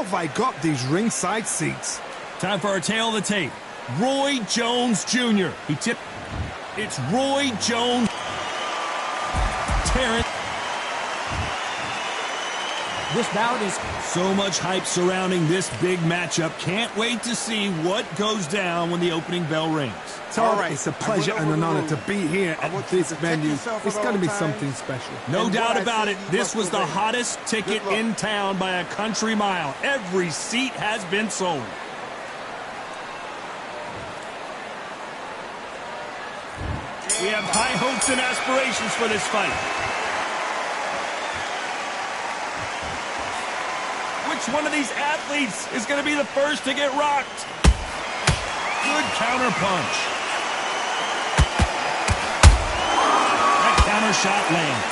have I got these ringside seats? Time for our tail of the tape. Roy Jones Jr. He tipped. It's Roy Jones. Terrence. This bout is so much hype surrounding this big matchup. Can't wait to see what goes down when the opening bell rings. Todd, it's a pleasure and an honor to be here at this venue. It's going to be something special. No doubt about it. This was the hottest ticket in town by a country mile. Every seat has been sold. We have high hopes and aspirations for this fight. Which one of these athletes is going to be the first to get rocked? Good counter punch. That counter shot lands.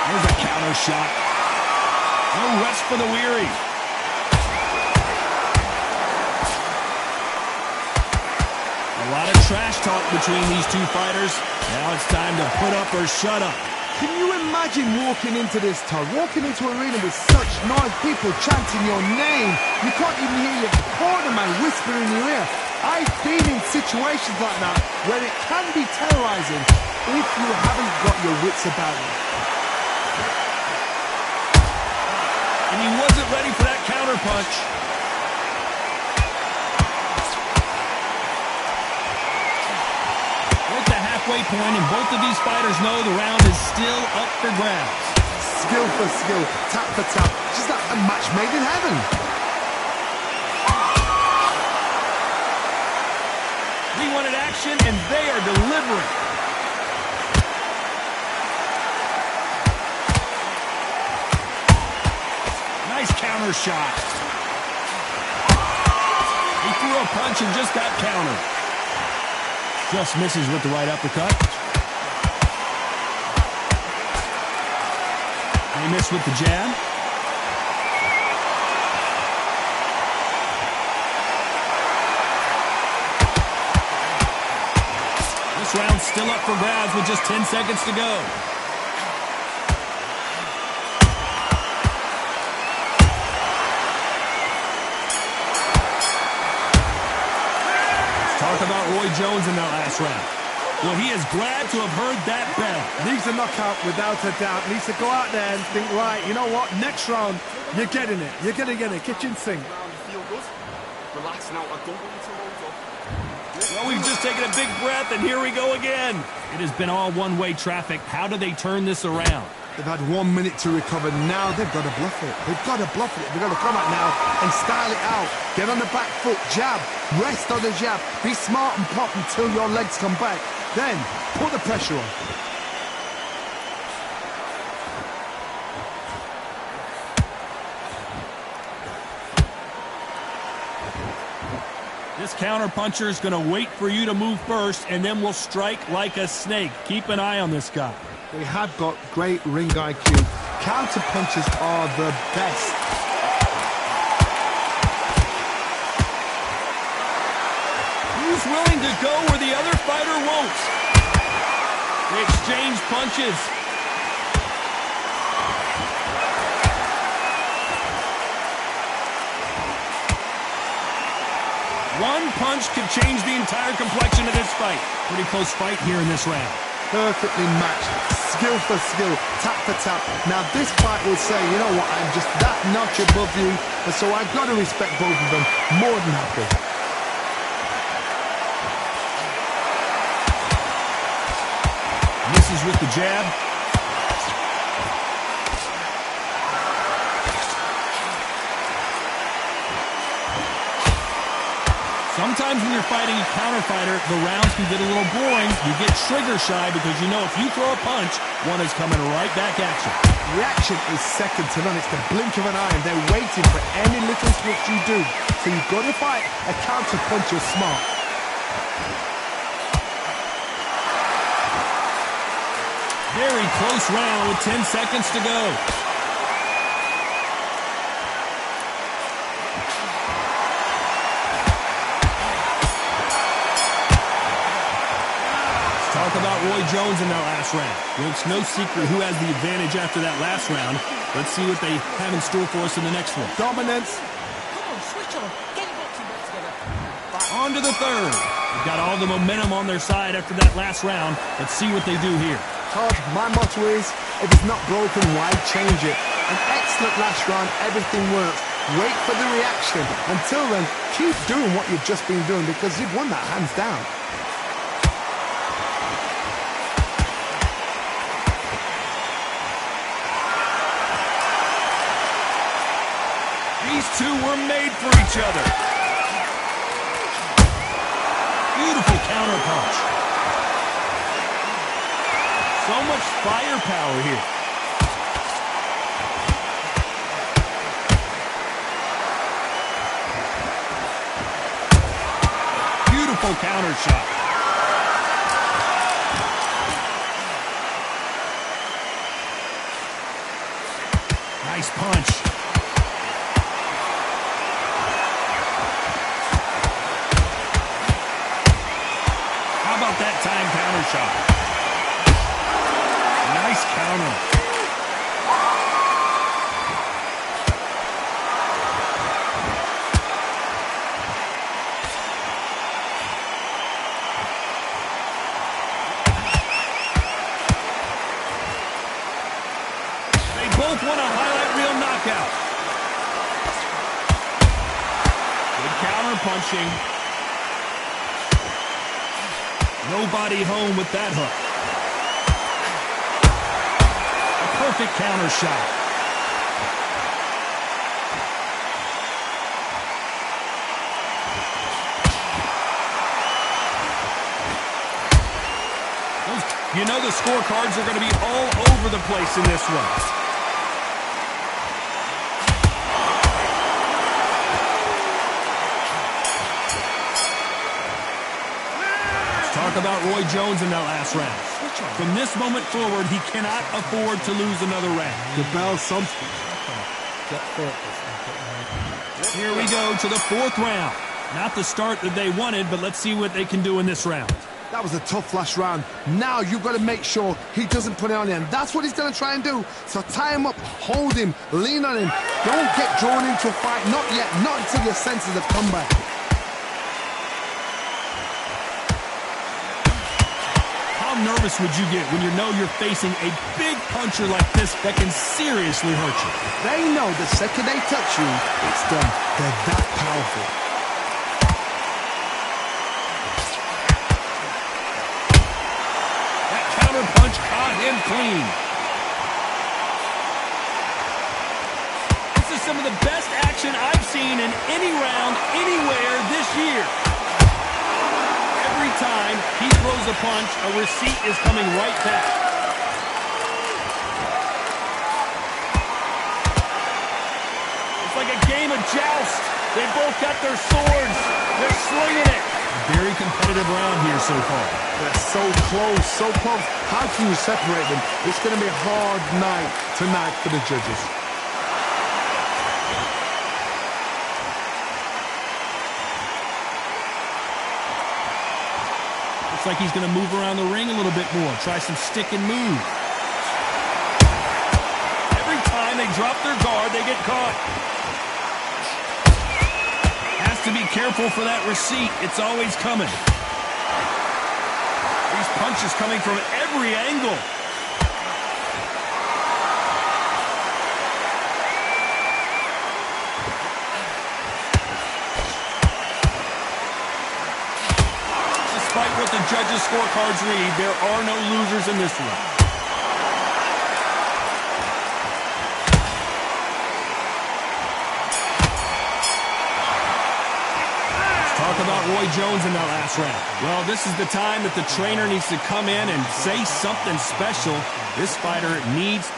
There's a counter shot. No rest for the weary. A lot of trash talk between these two fighters. Now it's time to put up or shut up. Can you imagine walking into this, Todd? Walking into an arena with such noise, people chanting your name. You can't even hear your corner man whisper in your ear. I've been in situations like that where it can be terrorizing if you haven't got your wits about you. And he wasn't ready for that counter punch. Halfway point, and both of these fighters know the round is still up for grabs. Skill for skill, tap for tap, just like a match made in heaven. We wanted action, and they are delivering. Nice counter shot. He threw a punch and just got countered. Just misses with the right uppercut. And he missed with the jab. This round's still up for grabs with just 10 seconds to go. Talk about Roy Jones in that last round. Well, he is glad to have heard that bell. Needs a knockout without a doubt. Needs to go out there and think, right, you know what? Next round, you're getting it. You're going to get it. Kitchen sink. Relax now. I don't want you to load up. Well, we've just taken a big breath, and here we go again. It has been all one-way traffic. How do they turn this around? They've had 1 minute to recover. Now they've got to bluff it. They've got to bluff it. They've got to come out now and style it out. Get on the back foot, jab, rest on the jab. Be smart and pop until your legs come back. Then put the pressure on. This counter-puncher is going to wait for you to move first, and then will strike like a snake. Keep an eye on this guy. They have got great ring IQ. Counter punches are the best. Who's willing to go where the other fighter won't? They exchange punches. One punch could change the entire complexion of this fight. Pretty close fight here in this round. Perfectly matched, skill for skill, tap for tap. Now this fight will say, you know what, I'm just that notch above you, and so I've got to respect both of them more than happy. Misses with the jab. Sometimes when you're fighting a counter fighter, the rounds can get a little boring. You get trigger shy because you know if you throw a punch, one is coming right back at you. Reaction is second to none. It's the blink of an eye, and they're waiting for any little switch you do. So you've got to fight a counter puncher smart. Very close round with 10 seconds to go. Talk about Roy Jones in that last round. Well, it's no secret who has the advantage after that last round. Let's see what they have in store for us in the next one. Dominance. Come on, switch on. Get your boxing back together. On to the third. They've got all the momentum on their side after that last round. Let's see what they do here. Todd, my motto is, if it's not broken, why change it? An excellent last round, everything works. Wait for the reaction. Until then, keep doing what you've just been doing because you've won that hands down. These two were made for each other. Beautiful counter punch. So much firepower here. Beautiful counter shot. Nice punch. How about that time counter shot? Nice counter. They both want a highlight reel knockout. Good counter punching. Nobody home with that hook. A perfect counter shot. You know the scorecards are going to be all over the place in this one. Talk about Roy Jones in that last round. From this moment forward, he cannot afford to lose another round. The bell something. Here we go to the fourth round. Not the start that they wanted, but let's see what they can do in this round. That was a tough last round. Now you've got to make sure he doesn't put it on you, and that's what he's going to try and do. So tie him up, hold him, lean on him. Don't get drawn into a fight. Not yet. Not until your senses have come back. How nervous would you get when you know you're facing a big puncher like this that can seriously hurt you? They know the second they touch you, it's done. They're that powerful. That counter punch caught him clean. This is some of the best action I've seen in any round, anywhere this year. Every time he throws a punch, a receipt is coming right back. It's like a game of joust. They both got their swords. They're slinging it. Very competitive round here so far. They're so close, so close. How can you separate them? It's going to be a hard night tonight for the judges. Looks like he's going to move around the ring a little bit more. Try some stick and move. Every time they drop their guard, they get caught. Has to be careful for that receipt. It's always coming. These punches coming from every angle. Despite what the judges' scorecards read, there are no losers in this one. Let's talk about Roy Jones in that last round. Well, this is the time that the trainer needs to come in and say something special. This fighter needs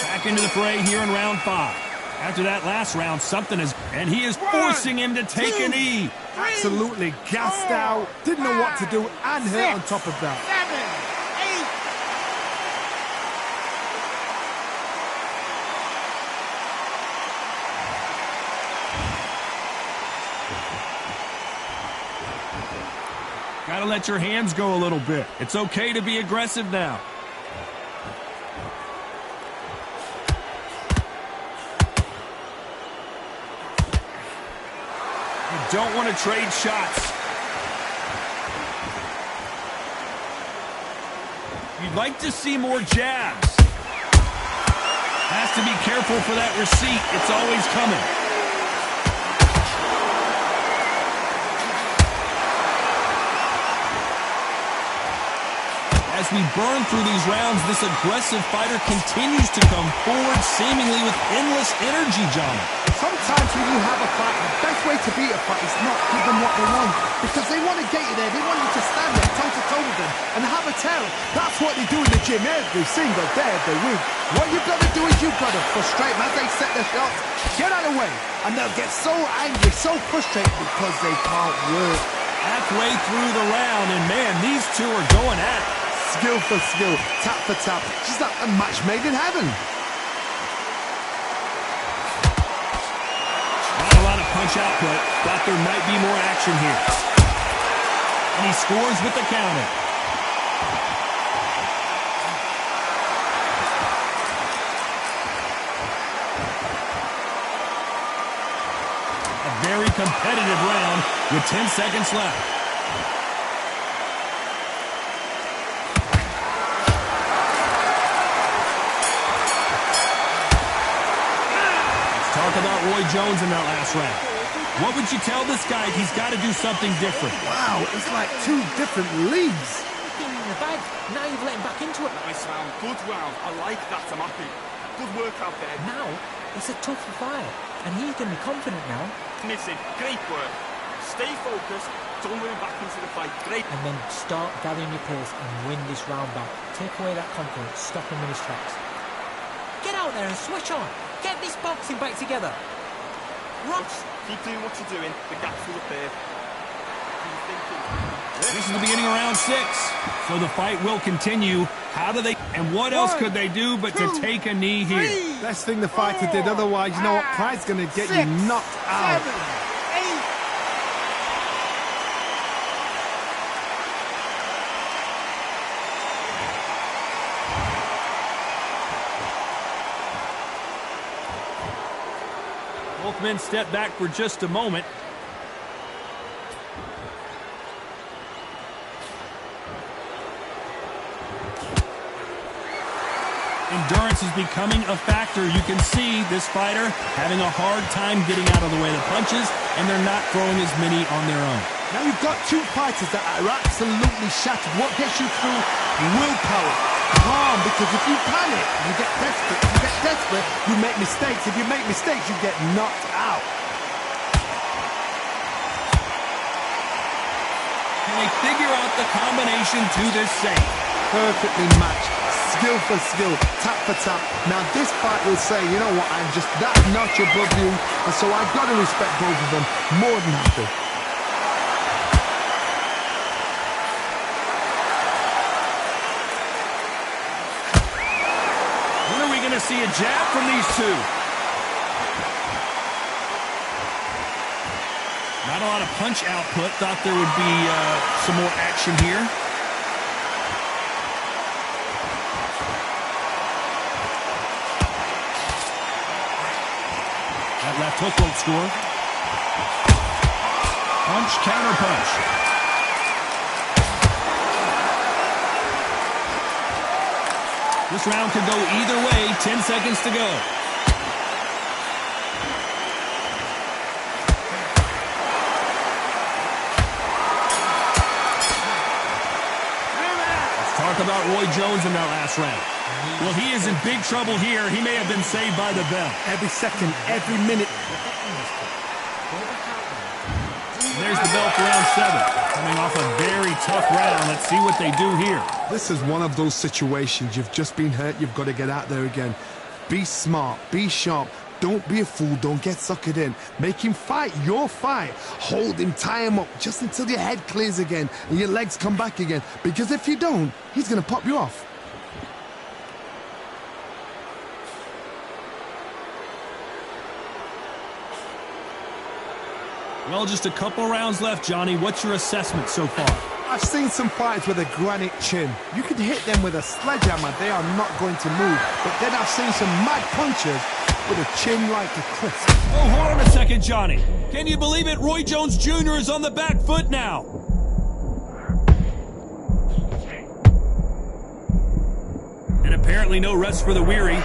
back into the fray here in round 5. After that last round, something is... And he is forcing him to take a knee. Absolutely gassed out. Didn't know what to do and hurt on top of that. 7, 8. to let your hands go a little bit. It's okay to be aggressive now. You don't want to trade shots. You'd like to see more jabs. Has to be careful for that receipt. It's always coming. As we burn through these rounds, this aggressive fighter continues to come forward, seemingly with endless energy, Johnny. Sometimes when you have a fight, the best way to beat a fight is not give them what they want. Because they want to get you there. They want you to stand there toe-to-toe with them and have a tell. That's what they do in the gym every single day of the week. What you've got to do is you've got to frustrate them as they set their shots. Get out of the way. And they'll get so angry, so frustrated because they can't work. Halfway through the round, and man, these two are going at it. Skill for skill, tap for tap. Just like a match made in heaven. Not a lot of punch output. Thought there might be more action here. And he scores with the counter. A very competitive round with 10 seconds left. Talk about Roy Jones in that last round. What would you tell this guy if he's got to do something different? Wow, it's like two different leagues. In the bag. Now you've let him back into it. Nice round, good round. I like that, I'm happy. Good work out there. Now, it's a tougher fight. And he's going to be confident now. Missing, great work. Stay focused, don't move back into the fight. Great. And then start gathering your pace and win this round back. Take away that confidence, stop him in his tracks. Get out there and switch on. Get this boxing back together. Ross, keep doing what you're doing. The gaps will appear. This is the beginning of round 6. So the fight will continue. How do they... And what else could they do but to take a knee here? Best thing the fighter did. Otherwise, you know what? Pride's going to get you knocked out. 7, 8. Both men step back for just a moment. Endurance is becoming a factor. You can see this fighter having a hard time getting out of the way of the punches, and they're not throwing as many on their own. Now you've got two fighters that are absolutely shattered. What gets you through? Willpower. Calm, because if you panic, you get desperate. If you get desperate, you make mistakes. If you make mistakes, you get knocked out. Can they figure out the combination to this save? Perfectly matched. Skill for skill, tap for tap. Now this fight will say, you know what, I'm just that notch above you, and so I've got to respect both of them more than happy. When are we going to see a jab from these two? Not a lot of punch output. Thought there would be some more action here. That left hook won't score. Punch, counter punch. This round could go either way. 10 seconds to go. Let's talk about Roy Jones in that last round. Well, he is in big trouble here. He may have been saved by the bell. Every second, every minute. There's the bell for round 7. Coming off a very tough round. Let's see what they do here. This is one of those situations. You've just been hurt. You've got to get out there again. Be smart. Be sharp. Don't be a fool. Don't get suckered in. Make him fight your fight. Hold him, tie him up just until your head clears again and your legs come back again. Because if you don't, he's going to pop you off. Well, just a couple rounds left, Johnny. What's your assessment so far? I've seen some fighters with a granite chin. You can hit them with a sledgehammer, they are not going to move. But then I've seen some mad punchers with a chin like a cliff. Oh, hold on a second, Johnny. Can you believe it? Roy Jones Jr. is on the back foot now. And apparently no rest for the weary.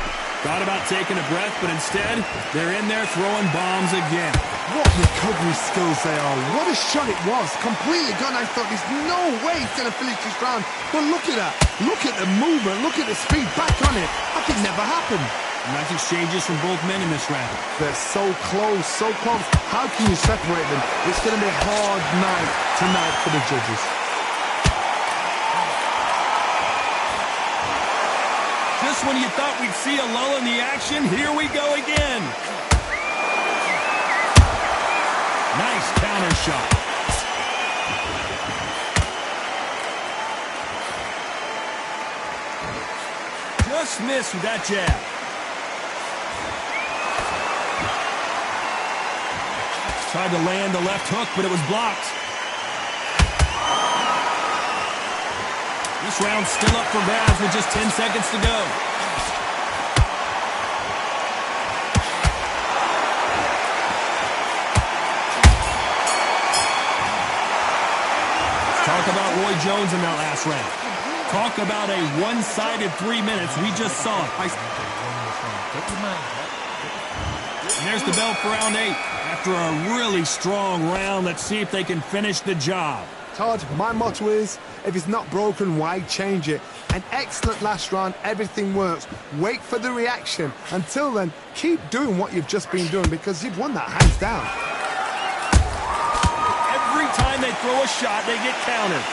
Thought about taking a breath, but instead, they're in there throwing bombs again. What recovery skills they are. What a shot it was. Completely gone. I thought there's no way he's going to finish this round. But look at that. Look at the movement. Look at the speed back on it. That could never happen. Nice exchanges from both men in this round. They're so close, so close. How can you separate them? It's going to be a hard night tonight for the judges. Just when you thought we'd see a lull in the action, here we go again. Nice counter shot. Just missed with that jab. Tried to land the left hook, but it was blocked. This round's still up for grabs with just 10 seconds to go. Talk about Roy Jones in that last round. Talk about a one-sided 3 minutes. We just saw it. And there's the bell for round 8. After a really strong round, let's see if they can finish the job. Todd, my motto is, if it's not broken, why change it? An excellent last round, everything works. Wait for the reaction. Until then, keep doing what you've just been doing because you've won that hands down. Every time they throw a shot, they get countered.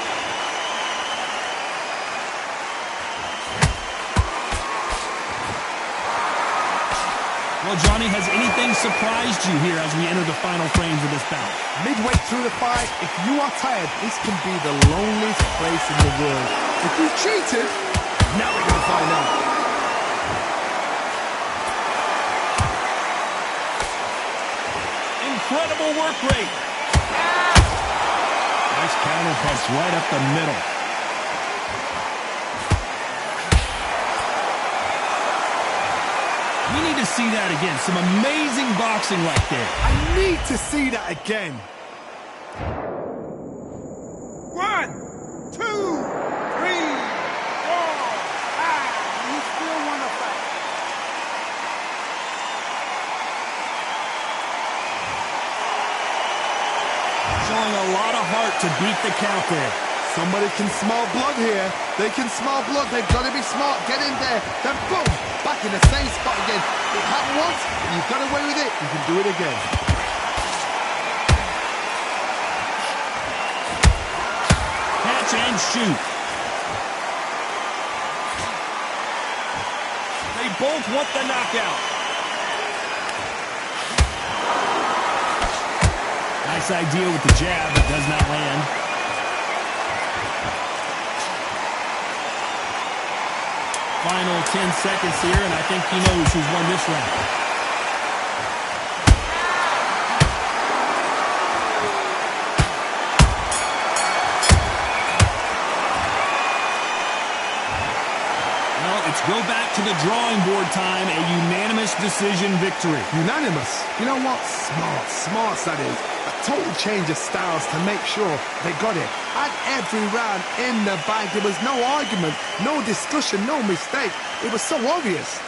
Well, Johnny, has anything surprised you here as we enter the final frames of this bout? Midway through the fight, if you are tired, this can be the loneliest place in the world. If you've cheated, now we're going to find out. Incredible work rate. Nice counter punch right up the middle. We need to see that again. Some amazing boxing right there. I need to see that again. 1, 2, 3, 4, 5. You still want to fight? Showing a lot of heart to beat the count there. Somebody can smell blood here. They can smell blood. They've got to be smart. Get in there. Then boom, back in the same spot again. It happened once, and you've got away with it. You can do it again. Catch and shoot. They both want the knockout. Nice idea with the jab, but does not land. Final 10 seconds here, and I think he knows who's won this round. Well, it's go back to the drawing board time, a unanimous decision victory. Unanimous. You know what? Smart. Smart, that is. A total change of styles to make sure they got it. At every round in the bag, there was no argument, no discussion, no mistake. It was so obvious.